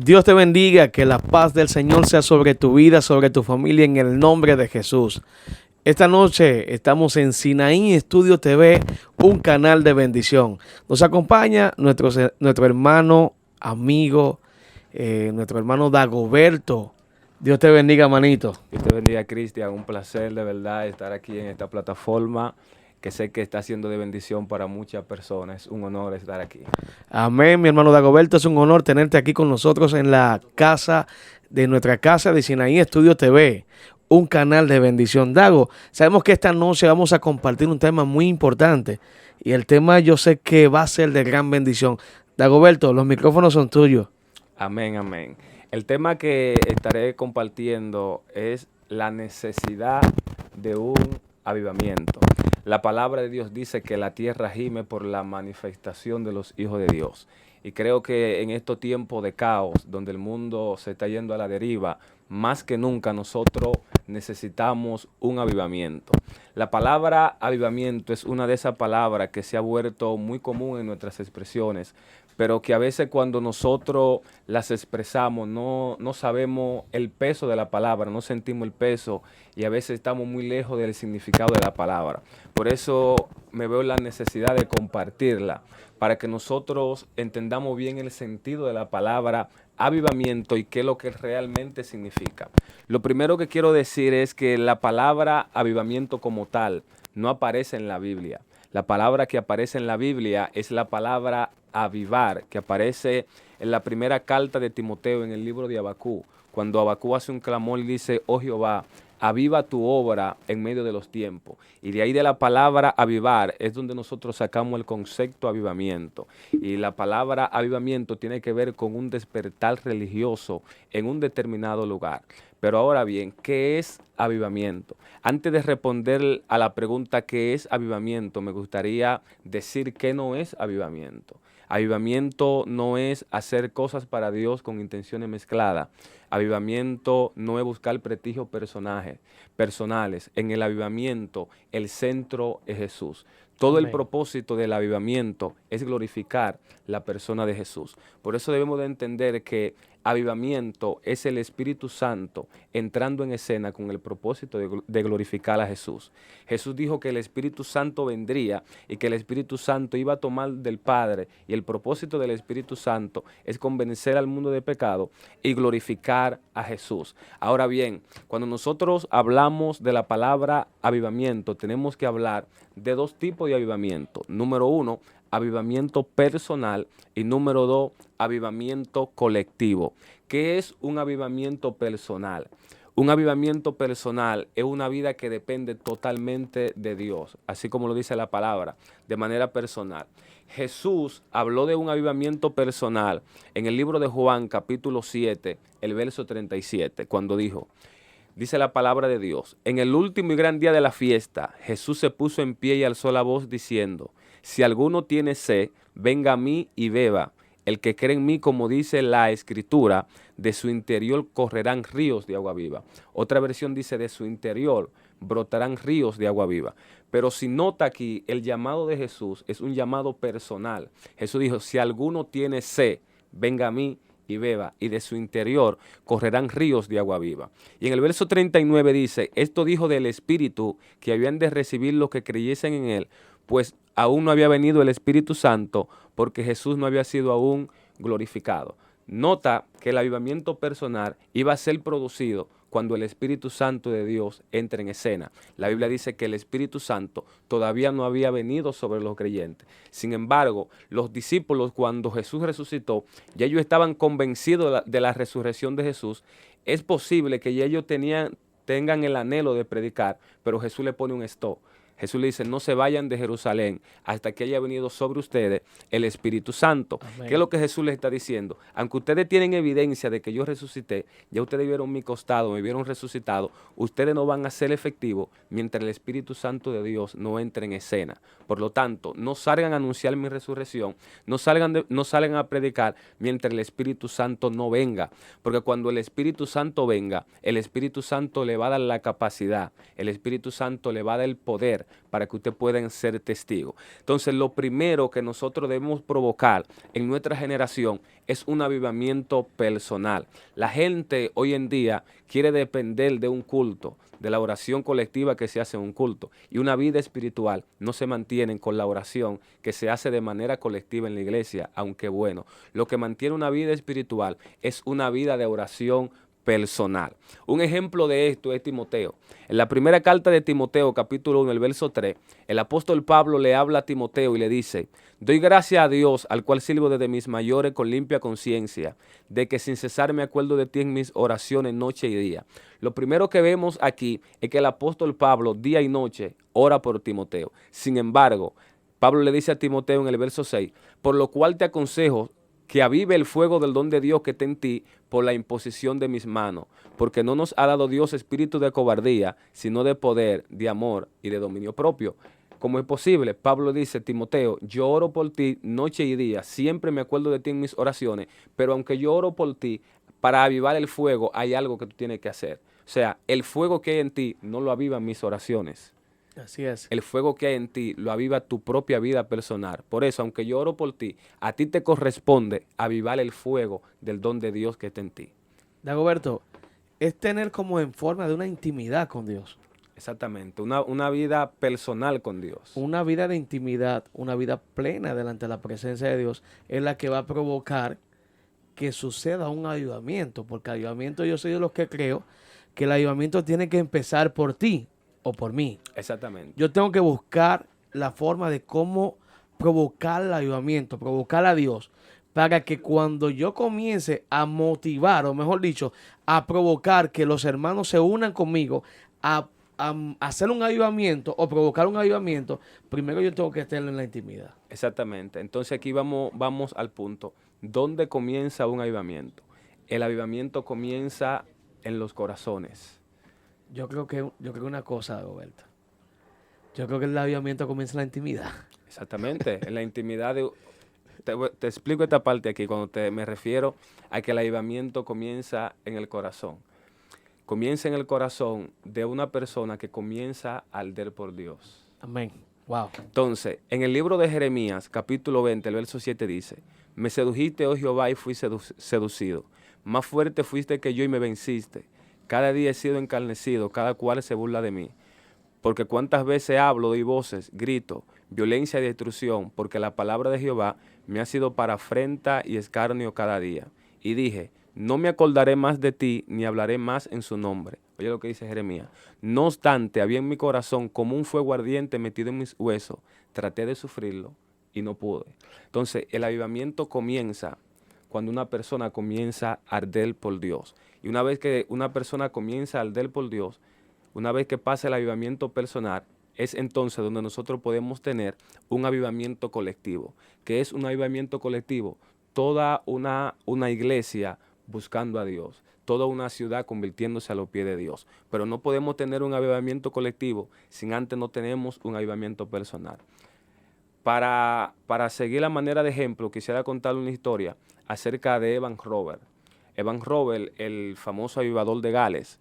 Dios te bendiga, que la paz del Señor sea sobre tu vida, sobre tu familia, en el nombre de Jesús. Esta noche estamos en Sinaí Estudio TV, un canal de bendición. Nos acompaña nuestro hermano, amigo, nuestro hermano Dagoberto. Dios te bendiga, manito. Dios te bendiga, Cristian. Un placer de verdad estar aquí en esta plataforma que sé que está siendo de bendición para muchas personas. Es un honor estar aquí. Amén, mi hermano Dagoberto. Es un honor tenerte aquí con nosotros en la casa de nuestra casa de Sinaí Estudio TV, un canal de bendición. Dago, sabemos que esta noche vamos a compartir un tema muy importante y el tema yo sé que va a ser de gran bendición. Dagoberto, los micrófonos son tuyos. Amén, amén. El tema que estaré compartiendo es la necesidad de un avivamiento. La palabra de Dios dice que la tierra gime por la manifestación de los hijos de Dios. Y creo que en estos tiempos de caos, donde el mundo se está yendo a la deriva, más que nunca nosotros necesitamos un avivamiento. La palabra avivamiento es una de esas palabras que se ha vuelto muy común en nuestras expresiones, pero que a veces cuando nosotros las expresamos no sabemos el peso de la palabra, no sentimos el peso y a veces estamos muy lejos del significado de la palabra. Por eso me veo la necesidad de compartirla, para que nosotros entendamos bien el sentido de la palabra avivamiento y qué es lo que realmente significa. Lo primero que quiero decir es que la palabra avivamiento como tal no aparece en la Biblia. La palabra que aparece en la Biblia es la palabra avivar, que aparece en la primera carta de Timoteo en el libro de Abacú, cuando Abacú hace un clamor y dice: oh Jehová, aviva tu obra en medio de los tiempos. Y de ahí de la palabra avivar es donde nosotros sacamos el concepto avivamiento. Y la palabra avivamiento tiene que ver con un despertar religioso en un determinado lugar. Pero ahora bien, ¿qué es avivamiento? Antes de responder a la pregunta ¿qué es avivamiento?, me gustaría decir qué no es avivamiento. Avivamiento no es hacer cosas para Dios con intenciones mezcladas. Avivamiento no es buscar prestigios personales. En el avivamiento, el centro es Jesús. Todo el Amén. propósito del avivamiento es glorificar la persona de Jesús. Por eso debemos de entender que avivamiento es el Espíritu Santo entrando en escena con el propósito de glorificar a Jesús. Jesús dijo que el Espíritu Santo vendría y que el Espíritu Santo iba a tomar del Padre, y el propósito del Espíritu Santo es convencer al mundo de pecado y glorificar a Jesús. Ahora bien, cuando nosotros hablamos de la palabra avivamiento, tenemos que hablar de dos tipos de avivamiento. Número uno, avivamiento personal, y número dos, avivamiento colectivo. ¿Qué es un avivamiento personal? Un avivamiento personal es una vida que depende totalmente de Dios, así como lo dice la palabra, de manera personal. Jesús habló de un avivamiento personal en el libro de Juan, capítulo 7, el verso 37, cuando dijo: dice la palabra de Dios: en el último y gran día de la fiesta, Jesús se puso en pie y alzó la voz diciendo: si alguno tiene sed, venga a mí y beba. El que cree en mí, como dice la Escritura, de su interior correrán ríos de agua viva. Otra versión dice: de su interior brotarán ríos de agua viva. Pero si nota aquí, el llamado de Jesús es un llamado personal. Jesús dijo: si alguno tiene sed, venga a mí y beba, y de su interior correrán ríos de agua viva. Y en el verso 39 dice: esto dijo del Espíritu que habían de recibir los que creyesen en él, pues aún no había venido el Espíritu Santo, porque Jesús no había sido aún glorificado. Nota que el avivamiento personal iba a ser producido cuando el Espíritu Santo de Dios entre en escena. La Biblia dice que el Espíritu Santo todavía no había venido sobre los creyentes. Sin embargo, los discípulos, cuando Jesús resucitó, ya ellos estaban convencidos de la resurrección de Jesús. Es posible que ya ellos tengan el anhelo de predicar, pero Jesús le pone un stop. Jesús le dice: no se vayan de Jerusalén hasta que haya venido sobre ustedes el Espíritu Santo. ¿Qué es Amén. lo que Jesús les está diciendo? Aunque ustedes tienen evidencia de que yo resucité, ya ustedes vieron mi costado, me vieron resucitado, ustedes no van a ser efectivos mientras el Espíritu Santo de Dios no entre en escena. Por lo tanto, no salgan a anunciar mi resurrección, no salgan a predicar mientras el Espíritu Santo no venga. Porque cuando el Espíritu Santo venga, el Espíritu Santo le va a dar la capacidad, el Espíritu Santo le va a dar el poder para que ustedes puedan ser testigos. Entonces, lo primero que nosotros debemos provocar en nuestra generación es un avivamiento personal. La gente hoy en día quiere depender de un culto, de la oración colectiva que se hace en un culto, y una vida espiritual no se mantiene con la oración que se hace de manera colectiva en la iglesia, aunque bueno, lo que mantiene una vida espiritual es una vida de oración personal. Un ejemplo de esto es Timoteo. En la primera carta de Timoteo, capítulo 1, el verso 3, el apóstol Pablo le habla a Timoteo y le dice: doy gracias a Dios, al cual sirvo desde mis mayores con limpia conciencia, de que sin cesar me acuerdo de ti en mis oraciones noche y día. Lo primero que vemos aquí es que el apóstol Pablo día y noche ora por Timoteo. Sin embargo, Pablo le dice a Timoteo en el verso 6, por lo cual te aconsejo que avive el fuego del don de Dios que está en ti por la imposición de mis manos, porque no nos ha dado Dios espíritu de cobardía, sino de poder, de amor y de dominio propio. ¿Cómo es posible? Pablo dice: Timoteo, yo oro por ti noche y día, siempre me acuerdo de ti en mis oraciones, pero aunque yo oro por ti, para avivar el fuego hay algo que tú tienes que hacer. O sea, el fuego que hay en ti no lo avivan mis oraciones. Así es. El fuego que hay en ti lo aviva tu propia vida personal. Por eso, aunque yo oro por ti, a ti te corresponde avivar el fuego del don de Dios que está en ti. Dagoberto, es tener como en forma de una intimidad con Dios. Exactamente, una vida personal con Dios. Una vida de intimidad, una vida plena delante de la presencia de Dios es la que va a provocar que suceda un avivamiento, porque avivamiento, yo soy de los que creo que el avivamiento tiene que empezar por ti o por mí. Exactamente. Yo tengo que buscar la forma de cómo provocar el avivamiento, provocar a Dios, para que cuando yo comience a motivar, o mejor dicho, a provocar que los hermanos se unan conmigo a hacer un avivamiento o provocar un avivamiento, primero yo tengo que estar en la intimidad. Exactamente. Entonces aquí vamos al punto. ¿Dónde comienza un avivamiento? El avivamiento comienza en los corazones. Yo creo que una cosa, Roberto. Yo creo que el avivamiento comienza en la intimidad. Exactamente, en la intimidad de... Te explico esta parte aquí cuando me refiero a que el avivamiento comienza en el corazón. Comienza en el corazón de una persona que comienza a arder por Dios. Amén. Wow. Entonces, en el libro de Jeremías, capítulo 20, el verso 7 dice: me sedujiste, oh Jehová, y fui seducido. Más fuerte fuiste que yo y me venciste. Cada día he sido encarnecido, cada cual se burla de mí. Porque cuántas veces hablo, doy voces, grito, violencia y destrucción, porque la palabra de Jehová me ha sido para afrenta y escarnio cada día. Y dije: no me acordaré más de ti, ni hablaré más en su nombre. Oye lo que dice Jeremías. No obstante, había en mi corazón como un fuego ardiente metido en mis huesos. Traté de sufrirlo y no pude. Entonces, el avivamiento comienza cuando una persona comienza a arder por Dios. Y una vez que una persona comienza a arder por Dios, una vez que pasa el avivamiento personal, es entonces donde nosotros podemos tener un avivamiento colectivo. ¿Qué es un avivamiento colectivo? Toda una iglesia buscando a Dios, toda una ciudad convirtiéndose a los pies de Dios. Pero no podemos tener un avivamiento colectivo si antes no tenemos un avivamiento personal. Para seguir la manera de ejemplo, quisiera contar una historia acerca de Evan Roberts. Evan Roberts, el famoso avivador de Gales.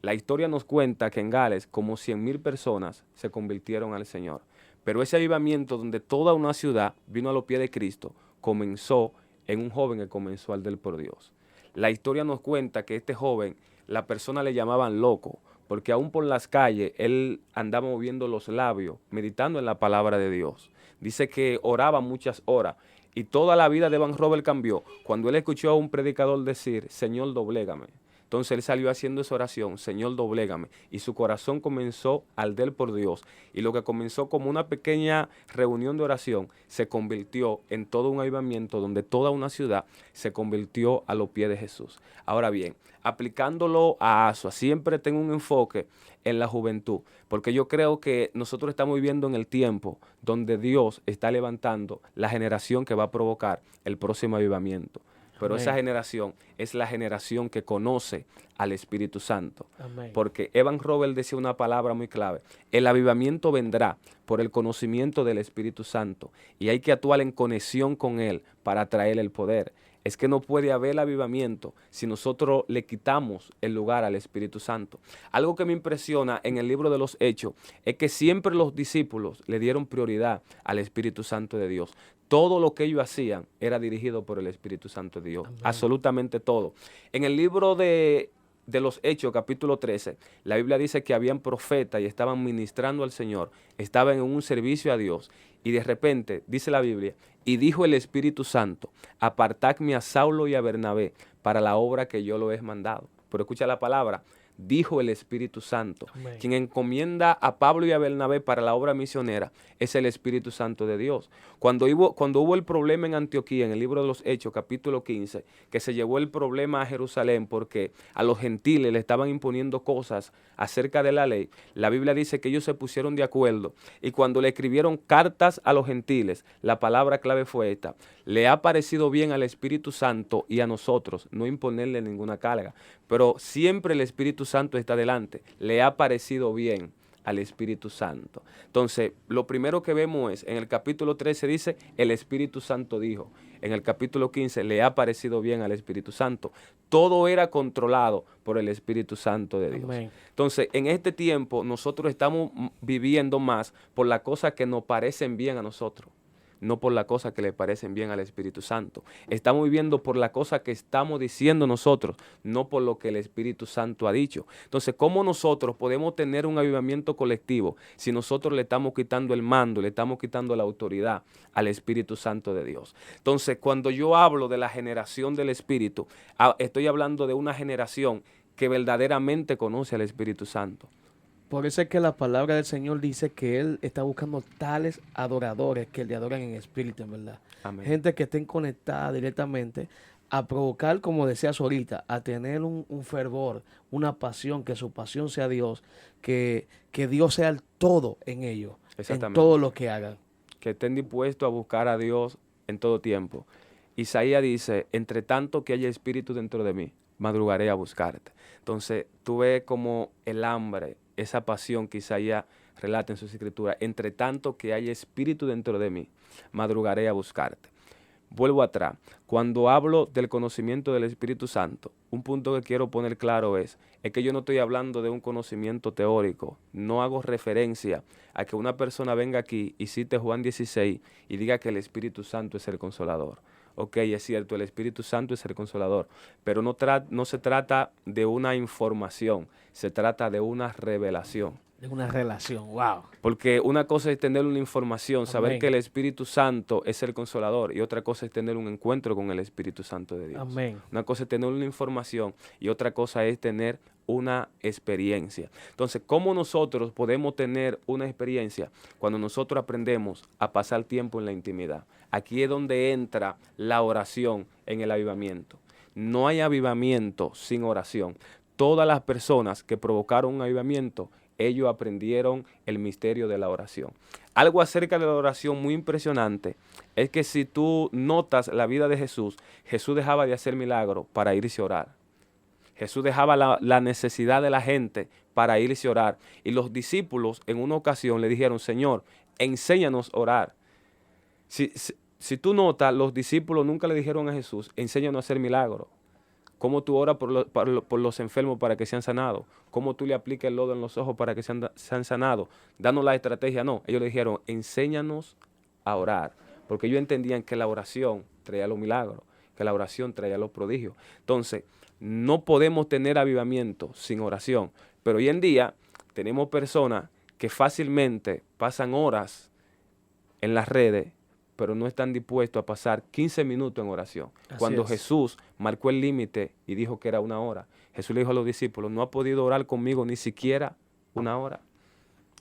La historia nos cuenta que en Gales como 100,000 personas se convirtieron al Señor. Pero ese avivamiento donde toda una ciudad vino a los pies de Cristo comenzó en un joven que comenzó a arder por Dios. La historia nos cuenta que este joven, la persona le llamaban loco, porque aún por las calles él andaba moviendo los labios, meditando en la palabra de Dios. Dice que oraba muchas horas y toda la vida de Evan Roberts cambió cuando él escuchó a un predicador decir: Señor, doblégame. Entonces él salió haciendo esa oración: Señor, doblégame. Y su corazón comenzó a arder por Dios. Y lo que comenzó como una pequeña reunión de oración se convirtió en todo un avivamiento donde toda una ciudad se convirtió a los pies de Jesús. Ahora bien, aplicándolo a Asua, siempre tengo un enfoque en la juventud, porque yo creo que nosotros estamos viviendo en el tiempo donde Dios está levantando la generación que va a provocar el próximo avivamiento. Pero Amén. esa generación es la generación que conoce al Espíritu Santo. Amén. Porque Evan Roberts decía una palabra muy clave: el avivamiento vendrá por el conocimiento del Espíritu Santo y hay que actuar en conexión con Él para traer el poder. Es que no puede haber avivamiento si nosotros le quitamos el lugar al Espíritu Santo. Algo que me impresiona en el libro de los Hechos es que siempre los discípulos le dieron prioridad al Espíritu Santo de Dios. Todo lo que ellos hacían era dirigido por el Espíritu Santo de Dios. Amén. Absolutamente todo. En el libro de los Hechos, capítulo 13, la Biblia dice que habían profetas y estaban ministrando al Señor, estaban en un servicio a Dios, y de repente, dice la Biblia, y dijo el Espíritu Santo, apartadme a Saulo y a Bernabé para la obra que yo lo he mandado. Pero escucha la palabra, dijo el Espíritu Santo. Amén. Quien encomienda a Pablo y a Bernabé para la obra misionera es el Espíritu Santo de Dios. Cuando hubo el problema en Antioquía, en el libro de los Hechos, capítulo 15, que se llevó el problema a Jerusalén porque a los gentiles le estaban imponiendo cosas acerca de la ley, la Biblia dice que ellos se pusieron de acuerdo y cuando le escribieron cartas a los gentiles, la palabra clave fue esta: le ha parecido bien al Espíritu Santo y a nosotros no imponerle ninguna carga, pero siempre el Espíritu Santo está delante, le ha parecido bien al Espíritu Santo. Entonces, lo primero que vemos es, en el capítulo 13 dice, el Espíritu Santo dijo. En el capítulo 15, le ha parecido bien al Espíritu Santo. Todo era controlado por el Espíritu Santo de Dios. Amén. Entonces, en este tiempo, nosotros estamos viviendo más por las cosas que nos parecen bien a nosotros, no por las cosas que le parecen bien al Espíritu Santo. Estamos viviendo por la cosa que estamos diciendo nosotros, no por lo que el Espíritu Santo ha dicho. Entonces, ¿cómo nosotros podemos tener un avivamiento colectivo si nosotros le estamos quitando el mando, le estamos quitando la autoridad al Espíritu Santo de Dios? Entonces, cuando yo hablo de la generación del Espíritu, estoy hablando de una generación que verdaderamente conoce al Espíritu Santo. Por eso es que la palabra del Señor dice que Él está buscando tales adoradores que le adoran en espíritu, en verdad. Amén. Gente que estén conectada directamente a provocar, como decías ahorita, a tener un fervor, una pasión, que su pasión sea Dios, que Dios sea el todo en ellos, en Exactamente. todo lo que hagan. Que estén dispuestos a buscar a Dios en todo tiempo. Isaías dice, entre tanto que haya espíritu dentro de mí, madrugaré a buscarte. Entonces, tú ves como el hambre, esa pasión que Isaías relata en sus escrituras, entre tanto que haya espíritu dentro de mí, madrugaré a buscarte. Vuelvo atrás. Cuando hablo del conocimiento del Espíritu Santo, un punto que quiero poner claro es que yo no estoy hablando de un conocimiento teórico. No hago referencia a que una persona venga aquí y cite Juan 16 y diga que el Espíritu Santo es el consolador. Ok, es cierto, el Espíritu Santo es el consolador, pero no se trata de una información, se trata de una revelación. De una relación, wow. Porque una cosa es tener una información, saber Amén. que el Espíritu Santo es el consolador, y otra cosa es tener un encuentro con el Espíritu Santo de Dios. Amén. Una cosa es tener una información y otra cosa es tener una experiencia. Entonces, ¿cómo nosotros podemos tener una experiencia? Cuando nosotros aprendemos a pasar tiempo en la intimidad. Aquí es donde entra la oración en el avivamiento. No hay avivamiento sin oración. Todas las personas que provocaron un avivamiento, ellos aprendieron el misterio de la oración. Algo acerca de la oración muy impresionante es que si tú notas la vida de Jesús, Jesús dejaba de hacer milagros para irse a orar. Jesús dejaba la necesidad de la gente para irse a orar. Y los discípulos en una ocasión le dijeron, Señor, enséñanos a orar. Si tú notas, los discípulos nunca le dijeron a Jesús, enséñanos a hacer milagros. ¿Cómo tú oras por los enfermos para que sean sanados? ¿Cómo tú le aplicas el lodo en los ojos para que sean sanados? Danos la estrategia. No, ellos le dijeron, enséñanos a orar. Porque ellos entendían que la oración traía los milagros, que la oración traía los prodigios. Entonces, no podemos tener avivamiento sin oración. Pero hoy en día tenemos personas que fácilmente pasan horas en las redes, pero no están dispuestos a pasar 15 minutos en oración. Cuando Jesús marcó el límite y dijo que era 1 hora, Jesús le dijo a los discípulos, no ha podido orar conmigo ni siquiera 1 hora.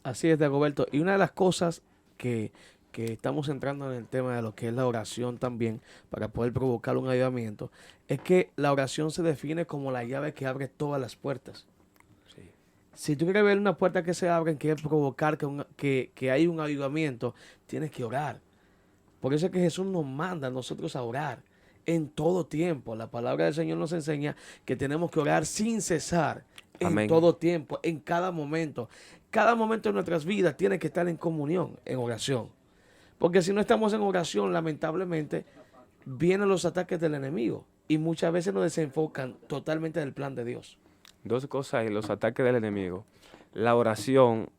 Así es, Dagoberto. Y una de las cosas que estamos entrando en el tema de lo que es la oración también, para poder provocar un avivamiento, es que la oración se define como la llave que abre todas las puertas. Sí. Si tú quieres ver una puerta que se abre, que provocar que hay un avivamiento, tienes que orar. Por eso es que Jesús nos manda a nosotros a orar en todo tiempo. La palabra del Señor nos enseña que tenemos que orar sin cesar, Amén. en todo tiempo, en cada momento. Cada momento de nuestras vidas tiene que estar en comunión, en oración. Porque si no estamos en oración, lamentablemente, vienen los ataques del enemigo y muchas veces nos desenfocan totalmente del plan de Dios. Dos cosas y los ataques del enemigo. La oración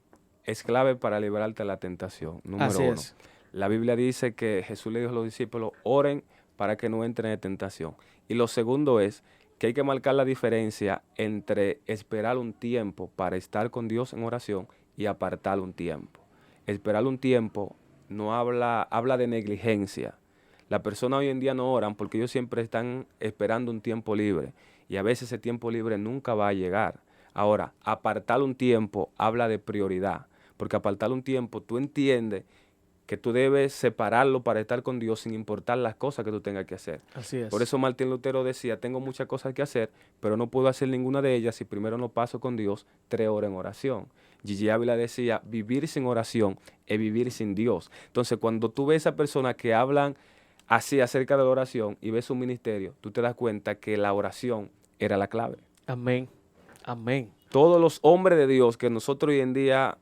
es clave para librarte de la tentación. Número Así uno. es. La Biblia dice que Jesús le dijo a los discípulos, oren para que no entren en tentación. Y lo segundo es que hay que marcar la diferencia entre esperar un tiempo para estar con Dios en oración y apartar un tiempo. Esperar un tiempo no habla de negligencia. Las personas hoy en día no oran porque ellos siempre están esperando un tiempo libre y a veces ese tiempo libre nunca va a llegar. Ahora, apartar un tiempo habla de prioridad, porque apartar un tiempo tú entiendes que tú debes separarlo para estar con Dios sin importar las cosas que tú tengas que hacer. Así es. Por eso Martín Lutero decía, tengo muchas cosas que hacer, pero no puedo hacer ninguna de ellas si primero no paso con Dios 3 horas en oración. Gigi Ávila decía, vivir sin oración es vivir sin Dios. Entonces, cuando tú ves a personas que hablan así acerca de la oración y ves su ministerio, tú te das cuenta que la oración era la clave. Amén. Amén. Todos los hombres de Dios que nosotros hoy en día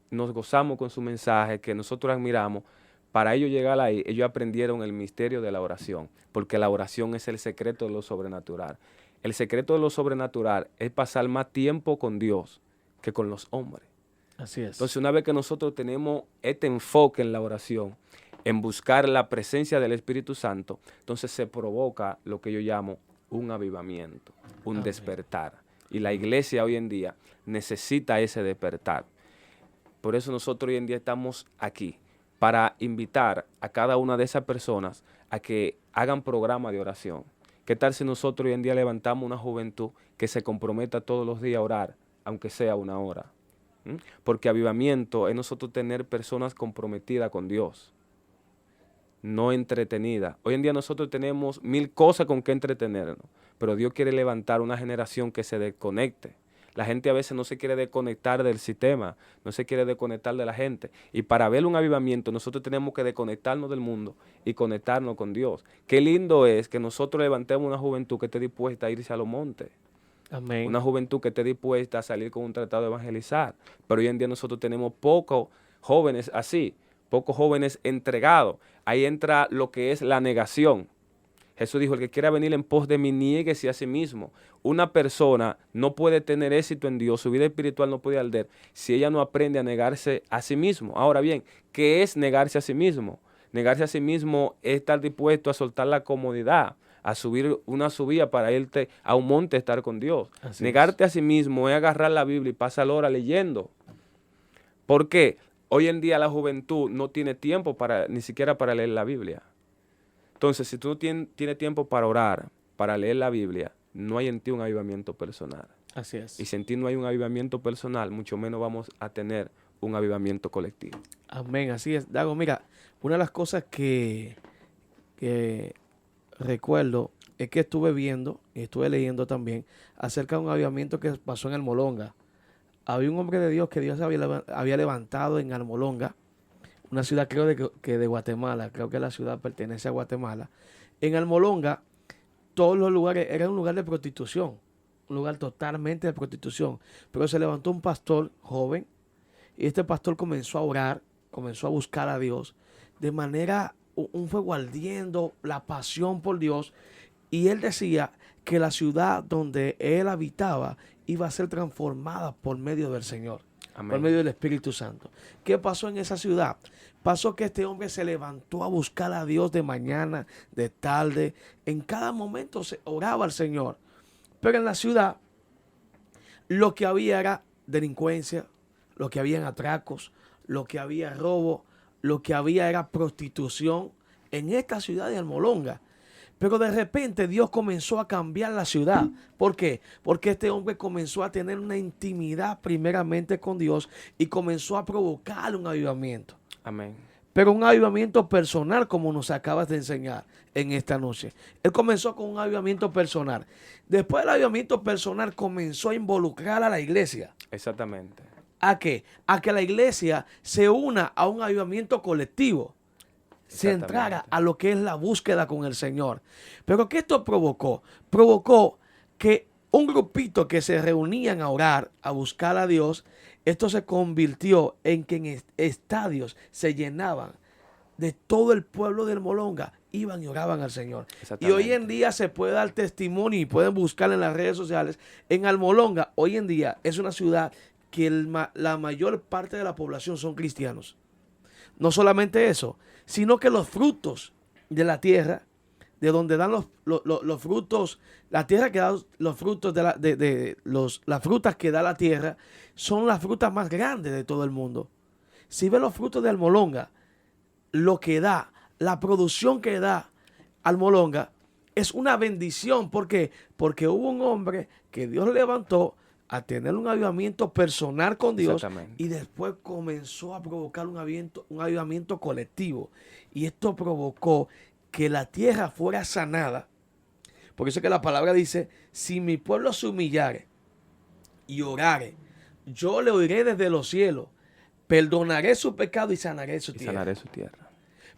nos gozamos con su mensaje, que nosotros admiramos, para ellos llegar ahí, ellos aprendieron el misterio de la oración, porque la oración es el secreto de lo sobrenatural. El secreto de lo sobrenatural es pasar más tiempo con Dios que con los hombres. Así es. Entonces, una vez que nosotros tenemos este enfoque en la oración, en buscar la presencia del Espíritu Santo, entonces se provoca lo que yo llamo un avivamiento, un Amén. despertar. Y la iglesia hoy en día necesita ese despertar. Por eso nosotros hoy en día estamos aquí, para invitar a cada una de esas personas a que hagan programa de oración. ¿Qué tal si nosotros hoy en día levantamos una juventud que se comprometa todos los días a orar, aunque sea 1 hora? Porque avivamiento es nosotros tener personas comprometidas con Dios, no entretenidas. Hoy en día nosotros tenemos 1000 cosas con que entretenernos, pero Dios quiere levantar una generación que se desconecte. La gente a veces no se quiere desconectar del sistema, no se quiere desconectar de la gente. Y para ver un avivamiento nosotros tenemos que desconectarnos del mundo y conectarnos con Dios. Qué lindo es que nosotros levantemos una juventud que esté dispuesta a irse a los montes. Amén. Una juventud que esté dispuesta a salir con un tratado de evangelizar. Pero hoy en día nosotros tenemos pocos jóvenes así, pocos jóvenes entregados. Ahí entra lo que es la negación. Jesús dijo, el que quiera venir en pos de mí, niéguese a sí mismo. Una persona no puede tener éxito en Dios, su vida espiritual no puede arder, si ella no aprende a negarse a sí mismo. Ahora bien, ¿qué es negarse a sí mismo? Negarse a sí mismo es estar dispuesto a soltar la comodidad, a subir una subida para irte a un monte a estar con Dios. Así Negarte a sí mismo es agarrar la Biblia y pasar la hora leyendo. ¿Por qué? Hoy en día la juventud no tiene tiempo ni siquiera para leer la Biblia. Entonces, si tú no tienes tiempo para orar, para leer la Biblia, no hay en ti un avivamiento personal. Así es. Y si en ti no hay un avivamiento personal, mucho menos vamos a tener un avivamiento colectivo. Amén, así es. Dago, mira, una de las cosas que recuerdo es que estuve viendo y estuve leyendo también acerca de un avivamiento que pasó en Almolonga. Había un hombre de Dios que Dios había levantado en Almolonga, una ciudad creo que de Guatemala, creo que la ciudad pertenece a Guatemala. En Almolonga, todos los lugares, era un lugar de prostitución, un lugar totalmente de prostitución. Pero se levantó un pastor joven y este pastor comenzó a orar, comenzó a buscar a Dios de manera, un fuego ardiendo, la pasión por Dios. Y él decía que la ciudad donde él habitaba iba a ser transformada por medio del Señor. Amén. Por medio del Espíritu Santo. ¿Qué pasó en esa ciudad? Pasó que este hombre se levantó a buscar a Dios de mañana, de tarde. En cada momento se oraba al Señor. Pero en la ciudad lo que había era delincuencia, lo que había atracos, lo que había robo, lo que había era prostitución en esta ciudad de Almolonga. Pero de repente Dios comenzó a cambiar la ciudad. ¿Por qué? Porque este hombre comenzó a tener una intimidad primeramente con Dios y comenzó a provocar un avivamiento. Amén. Pero un avivamiento personal, como nos acabas de enseñar en esta noche. Él comenzó con un avivamiento personal. Después del avivamiento personal comenzó a involucrar a la iglesia. Exactamente. ¿A qué? A que la iglesia se una a un avivamiento colectivo. Se entrara a lo que es la búsqueda con el Señor. Pero ¿qué esto provocó? Provocó que un grupito que se reunían a orar, a buscar a Dios, esto se convirtió en que en estadios se llenaban de todo el pueblo del Molonga iban y oraban al Señor. Y hoy en Exactamente. día se puede dar testimonio y pueden buscar en las redes sociales. En Almolonga, hoy en día es una ciudad que la mayor parte de la población son cristianos. No solamente eso, sino que los frutos de la tierra, de donde dan los frutos, la tierra que da los frutos las frutas que da la tierra, son las frutas más grandes de todo el mundo. Si ven los frutos de Almolonga, lo que da, la producción que da Almolonga, es una bendición. ¿Por qué? Porque hubo un hombre que Dios levantó a tener un avivamiento personal con Dios Exactamente. y después comenzó a provocar un avivamiento colectivo. Y esto provocó que la tierra fuera sanada. Por eso es que la palabra dice, si mi pueblo se humillare y orare, yo le oiré desde los cielos, perdonaré su pecado y sanaré su Y tierra. sanaré su tierra.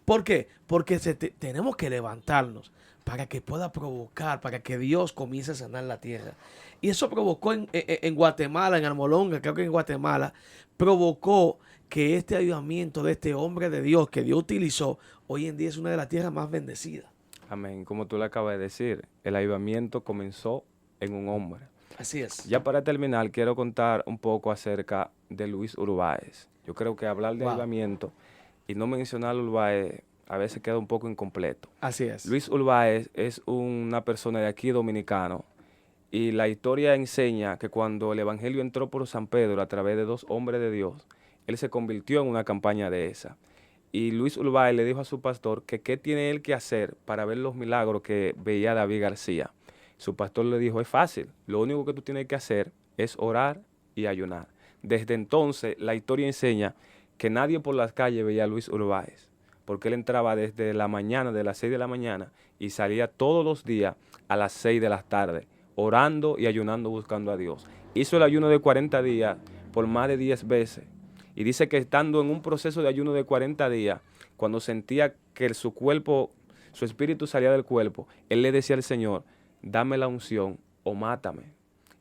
¿Por qué? Porque tenemos que levantarnos para que pueda provocar, para que Dios comience a sanar la tierra. Y eso provocó en Guatemala, en Almolonga, creo que en Guatemala, provocó que este avivamiento de este hombre de Dios que Dios utilizó, hoy en día es una de las tierras más bendecidas. Amén. Como tú le acabas de decir, el avivamiento comenzó en un hombre. Así es. Ya para terminar, quiero contar un poco acerca de Luis Urbáez. Yo creo que hablar de Wow. avivamiento y no mencionar a Urbáez a veces queda un poco incompleto. Así es. Luis Urbáez es una persona de aquí dominicano y la historia enseña que cuando el evangelio entró por San Pedro a través de dos hombres de Dios, él se convirtió en una campaña de esa. Y Luis Urbáez le dijo a su pastor que qué tiene él que hacer para ver los milagros que veía David García. Su pastor le dijo, es fácil, lo único que tú tienes que hacer es orar y ayunar. Desde entonces la historia enseña que nadie por las calles veía a Luis Urbáez, porque él entraba desde la mañana, de las 6 de la mañana, y salía todos los días a las 6 de la tarde, orando y ayunando buscando a Dios. Hizo el ayuno de 40 días por más de 10 veces. Y dice que estando en un proceso de ayuno de 40 días, cuando sentía que su cuerpo, su espíritu salía del cuerpo, él le decía al Señor, dame la unción o mátame.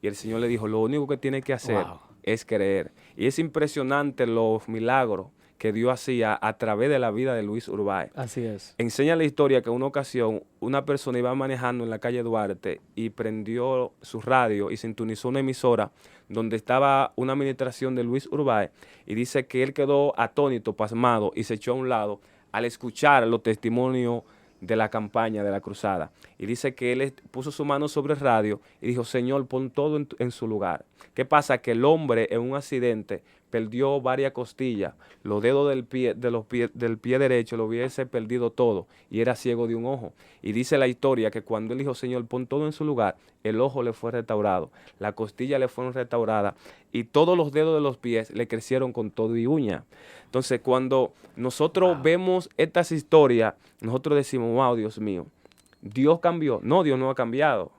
Y el Señor le dijo, lo único que tiene que hacer Wow. es creer. Y es impresionante los milagros que Dios hacía a través de la vida de Luis Urbáez. Así es. Enseña la historia que en una ocasión una persona iba manejando en la calle Duarte y prendió su radio y sintonizó una emisora donde estaba una administración de Luis Urbáez y dice que él quedó atónito, pasmado y se echó a un lado al escuchar los testimonios de la campaña de la cruzada. Y dice que él puso su mano sobre el radio y dijo, Señor, pon todo en su lugar. ¿Qué pasa? Que el hombre en un accidente perdió varias costillas, los dedos del pie, del pie derecho lo hubiese perdido todo y era ciego de un ojo. Y dice la historia que cuando él dijo, Señor, pon todo en su lugar, el ojo le fue restaurado, la costilla le fueron restauradas y todos los dedos de los pies le crecieron con todo y uña. Entonces, cuando nosotros vemos estas historias, nosotros decimos, wow, Dios mío, ¿Dios cambió? No, Dios no ha cambiado.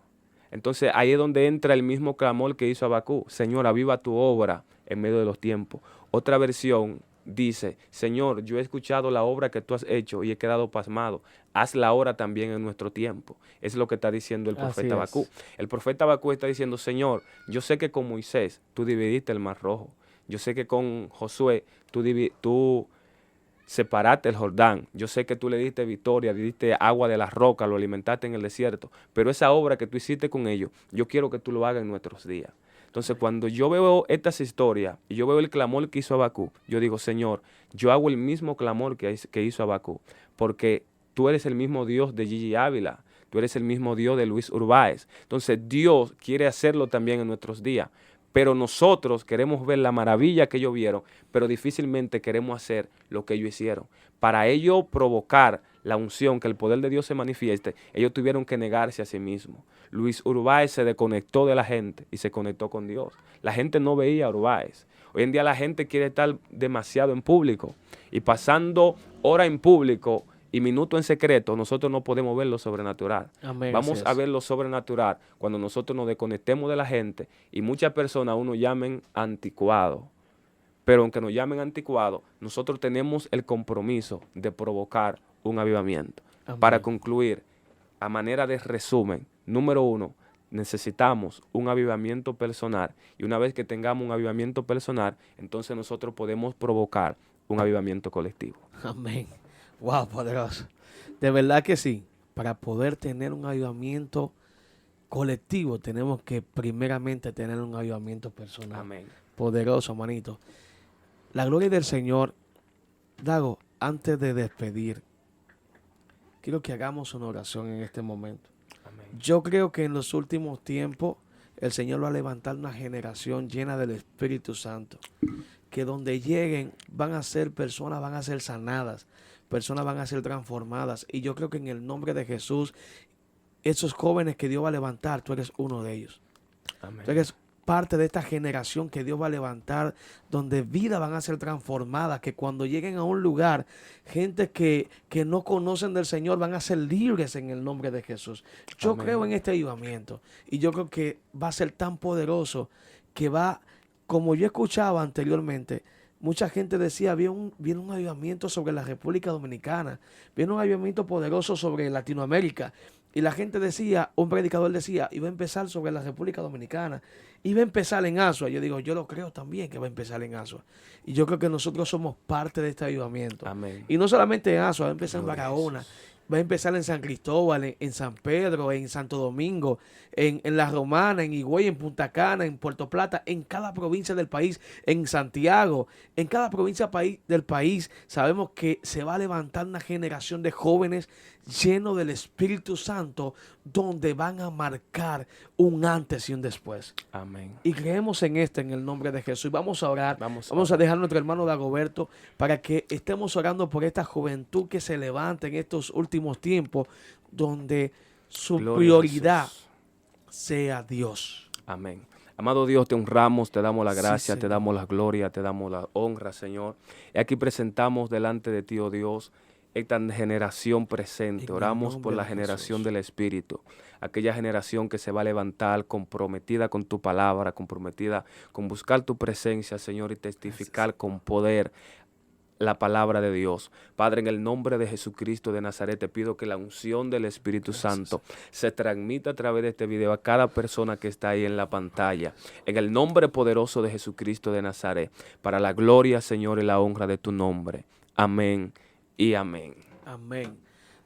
Entonces, ahí es donde entra el mismo clamor que hizo Habacuc. Señor, aviva tu obra en medio de los tiempos. Otra versión dice, Señor, yo he escuchado la obra que tú has hecho y he quedado pasmado. Hazla ahora también en nuestro tiempo. Es lo que está diciendo el profeta Habacuc. El profeta Habacuc está diciendo, Señor, yo sé que con Moisés tú dividiste el mar rojo. Yo sé que con Josué tú separaste el Jordán. Yo sé que tú le diste victoria, le diste agua de la roca, lo alimentaste en el desierto. Pero esa obra que tú hiciste con ellos, yo quiero que tú lo hagas en nuestros días. Entonces, cuando yo veo estas historias y yo veo el clamor que hizo Habacuc, yo digo, Señor, yo hago el mismo clamor que hizo Habacuc, porque tú eres el mismo Dios de Gigi Ávila, tú eres el mismo Dios de Luis Urbáez. Entonces, Dios quiere hacerlo también en nuestros días. Pero nosotros queremos ver la maravilla que ellos vieron, pero difícilmente queremos hacer lo que ellos hicieron. Para ello provocar la unción, que el poder de Dios se manifieste, ellos tuvieron que negarse a sí mismos. Luis Urbáez se desconectó de la gente y se conectó con Dios. La gente no veía a Urbáez. Hoy en día la gente quiere estar demasiado en público y pasando hora en público y minuto en secreto, nosotros no podemos ver lo sobrenatural. Amén, Vamos así a es. ver lo sobrenatural cuando nosotros nos desconectemos de la gente y muchas personas aún nos llamen anticuados. Pero aunque nos llamen anticuados, nosotros tenemos el compromiso de provocar un avivamiento. Amén. Para concluir, a manera de resumen, número 1, necesitamos un avivamiento personal y una vez que tengamos un avivamiento personal, entonces nosotros podemos provocar un avivamiento colectivo. Amén. Wow, poderoso. De verdad que sí. Para poder tener un avivamiento colectivo, tenemos que primeramente tener un avivamiento personal. Amén. Poderoso, manito. La gloria del Señor. Dago, antes de despedir, quiero que hagamos una oración en este momento. Amén. Yo creo que en los últimos tiempos el Señor va a levantar una generación llena del Espíritu Santo. Que donde lleguen van a ser personas, van a ser sanadas, personas van a ser transformadas. Y yo creo que en el nombre de Jesús, esos jóvenes que Dios va a levantar, tú eres uno de ellos. Amén. Tú eres parte de esta generación que Dios va a levantar, donde vidas van a ser transformadas, que cuando lleguen a un lugar, gente que no conocen del Señor van a ser libres en el nombre de Jesús. Yo Amén. creo en este avivamiento y yo creo que va a ser tan poderoso que va, como yo escuchaba anteriormente, mucha gente decía, viene un avivamiento sobre la República Dominicana, viene un avivamiento poderoso sobre Latinoamérica. Y la gente decía, un predicador decía, iba a empezar sobre la República Dominicana, iba a empezar en Asua. Yo digo, yo lo creo también que va a empezar en Asua. Y yo creo que nosotros somos parte de este avivamiento. Amén. Y no solamente en Asua, va a empezar en Gloria a Barahona, Jesús. va a empezar en San Cristóbal, en San Pedro, en Santo Domingo, en La Romana, en Higüey, en Punta Cana, en Puerto Plata, en cada provincia del país, en Santiago, en cada provincia del país. Sabemos que se va a levantar una generación de jóvenes llenos del Espíritu Santo, donde van a marcar un antes y un después. Amén. Y creemos en esto en el nombre de Jesús. Y vamos a orar. Vamos a Vamos a orar. dejar a nuestro hermano Dagoberto para que estemos orando por esta juventud que se levanta en estos últimos tiempos, donde su Gloria a prioridad Jesús. sea Dios. Amén. Amado Dios, te honramos, te damos la Sí, gracia, te Señor. damos la gloria, te damos la honra, Señor. Y aquí presentamos delante de ti, oh Dios, esta generación presente. En el Oramos nombre por la de generación Jesús. del Espíritu, aquella generación que se va a levantar comprometida con tu palabra, comprometida con buscar tu presencia, Señor, y testificar con poder la palabra de Dios. Padre, en el nombre de Jesucristo de Nazaret, te pido que la unción del Espíritu Santo se transmita a través de este video a cada persona que está ahí en la pantalla. En el nombre poderoso de Jesucristo de Nazaret, para la gloria, Señor, y la honra de tu nombre. Amén y amén. Amén.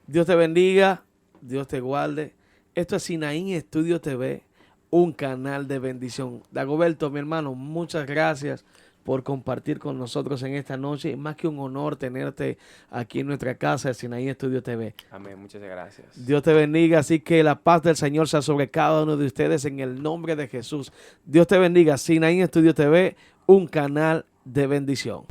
Dios te bendiga, Dios te guarde. Esto es Sinaí Estudio TV, un canal de bendición. Dagoberto, mi hermano, muchas gracias por compartir con nosotros en esta noche. Más que un honor tenerte aquí en nuestra casa de Sinaí Estudio TV. Amén. Muchas gracias. Dios te bendiga, así que la paz del Señor sea sobre cada uno de ustedes en el nombre de Jesús. Dios te bendiga, Sinaí Estudio TV, un canal de bendición.